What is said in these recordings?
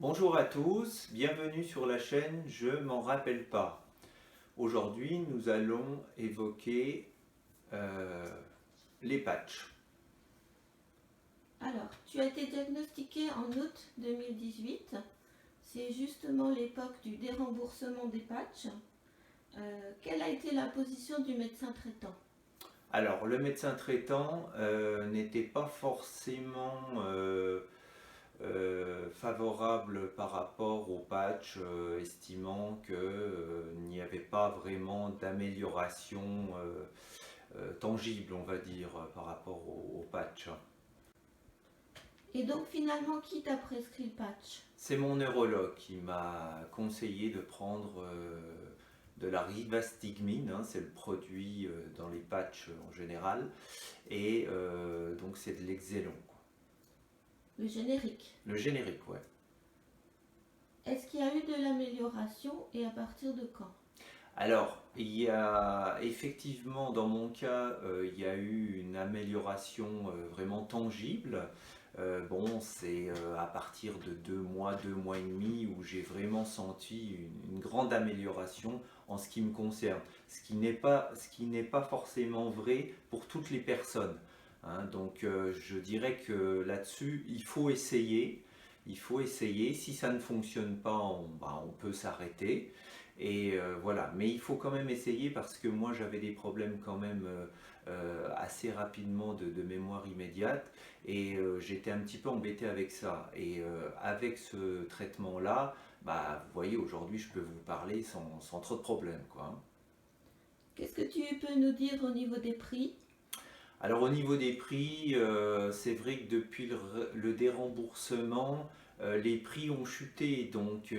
Bonjour à tous, bienvenue sur la chaîne Je m'en rappelle pas. Aujourd'hui, nous allons évoquer euh, les patchs. Alors, tu as été diagnostiqué en août 2018. C'est justement l'époque du déremboursement des patchs. Quelle a été la position du médecin traitant? Alors, le médecin traitant n'était pas forcément favorable par rapport aux patchs, estimant qu'il n'y avait pas vraiment d'amélioration tangible, on va dire, par rapport aux patchs. Et donc finalement, qui t'a prescrit le patch? C'est mon neurologue qui m'a conseillé de prendre de la rivastigmine, hein, c'est le produit dans les patchs en général, et donc c'est de l'Exelon, quoi. Le générique. Le générique, ouais. Est-ce qu'il y a eu de l'amélioration et à partir de quand? Alors, il y a effectivement, dans mon cas, il y a eu une amélioration vraiment tangible. Bon, c'est à partir de 2 mois et demi où j'ai vraiment senti une grande amélioration en ce qui me concerne. Ce qui n'est pas forcément vrai pour toutes les personnes, hein. Donc, je dirais que là-dessus, il faut essayer. Il faut essayer. Si ça ne fonctionne pas, on peut s'arrêter. Et voilà, mais il faut quand même essayer parce que moi j'avais des problèmes quand même assez rapidement de mémoire immédiate et j'étais un petit peu embêté avec ça. Et avec ce traitement-là, bah, vous voyez, aujourd'hui je peux vous parler sans trop de problèmes, quoi, hein. Qu'est-ce que tu peux nous dire au niveau des prix? Alors au niveau des prix, c'est vrai que depuis le déremboursement, les prix ont chuté. Donc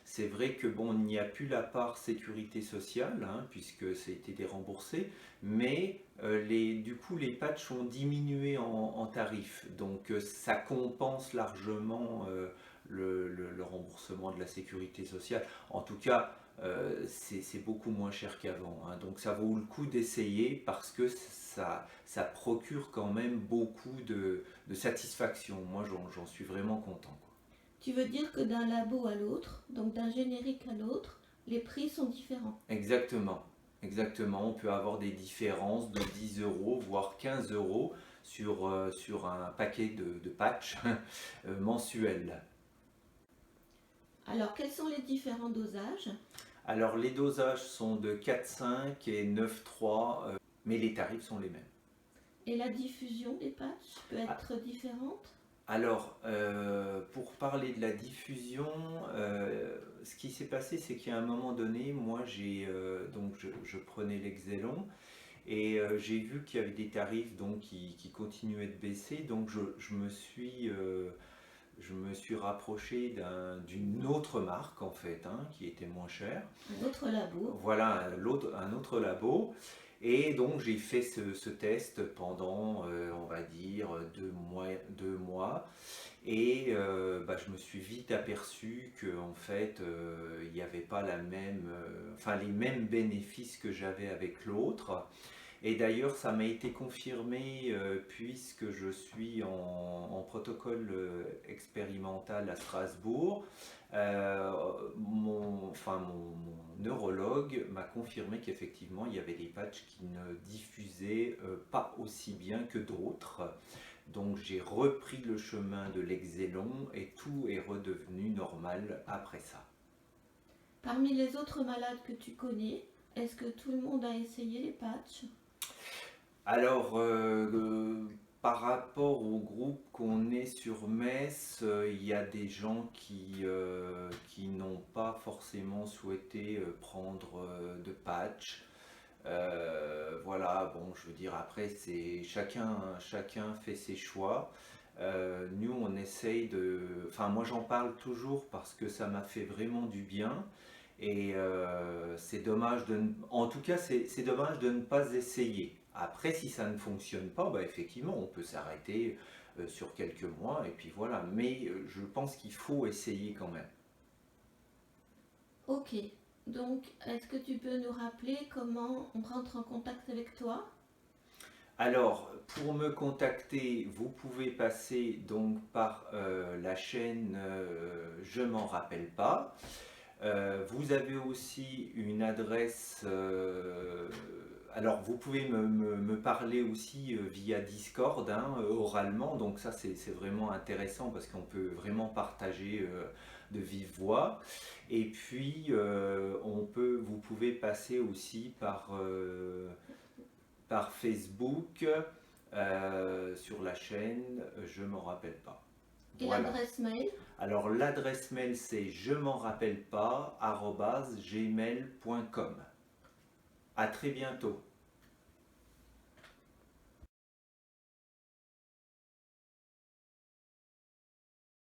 c'est vrai que bon, il n'y a plus la part sécurité sociale, hein, puisque ça a été déremboursé, mais du coup les patchs ont diminué en tarif. Donc ça compense largement le remboursement de la sécurité sociale. En tout cas, c'est beaucoup moins cher qu'avant, hein. Donc ça vaut le coup d'essayer parce que ça procure quand même beaucoup de satisfaction. Moi, j'en suis vraiment content, quoi. Tu veux dire que d'un labo à l'autre, donc d'un générique à l'autre, les prix sont différents? Exactement, exactement. On peut avoir des différences de 10 euros, voire 15 euros sur un paquet de patchs mensuels. Alors, quels sont les différents dosages? Alors, les dosages sont de 4,5 et 9,3, mais les tarifs sont les mêmes. Et la diffusion des patchs peut être différente? Alors, pour parler de la diffusion, ce qui s'est passé, c'est qu'à un moment donné, moi, donc je prenais l'Exelon et j'ai vu qu'il y avait des tarifs donc qui continuaient de baisser, donc je me suis rapproché d'une autre marque en fait, hein, qui était moins chère. Un autre labo? Voilà un autre labo. Et donc j'ai fait ce test pendant, on va dire, 2 mois. Et bah, je me suis vite aperçu que en fait, il n'y avait pas enfin, les mêmes bénéfices que j'avais avec l'autre. Et d'ailleurs, ça m'a été confirmé puisque je suis en protocole expérimental à Strasbourg. Mon neurologue m'a confirmé qu'effectivement, il y avait des patchs qui ne diffusaient pas aussi bien que d'autres. Donc j'ai repris le chemin de l'Exelon et tout est redevenu normal après ça. Parmi les autres malades que tu connais, est-ce que tout le monde a essayé les patchs? Alors, par rapport au groupe qu'on est sur Metz, il y a des gens qui n'ont pas forcément souhaité prendre de patch. Voilà, bon, je veux dire, après, c'est chacun fait ses choix. Nous, on essaye de. Enfin, moi, j'en parle toujours parce que ça m'a fait vraiment du bien. Et c'est dommage en tout cas, c'est dommage de ne pas essayer. Après, si ça ne fonctionne pas, bah, effectivement, on peut s'arrêter sur quelques mois et puis voilà. Mais je pense qu'il faut essayer quand même. Ok, donc est-ce que tu peux nous rappeler comment on rentre en contact avec toi? Alors, pour me contacter, vous pouvez passer donc par la chaîne Je m'en rappelle pas. Vous avez aussi une adresse. Alors, vous pouvez me parler aussi via Discord, hein, oralement. Donc, ça, c'est vraiment intéressant parce qu'on peut vraiment partager de vive voix. Et puis, vous pouvez passer aussi par Facebook sur la chaîne Je m'en rappelle pas. Et Voilà. l'adresse mail? Alors l'adresse mail c'est je m'en rappelle pas @gmail.com. À très bientôt.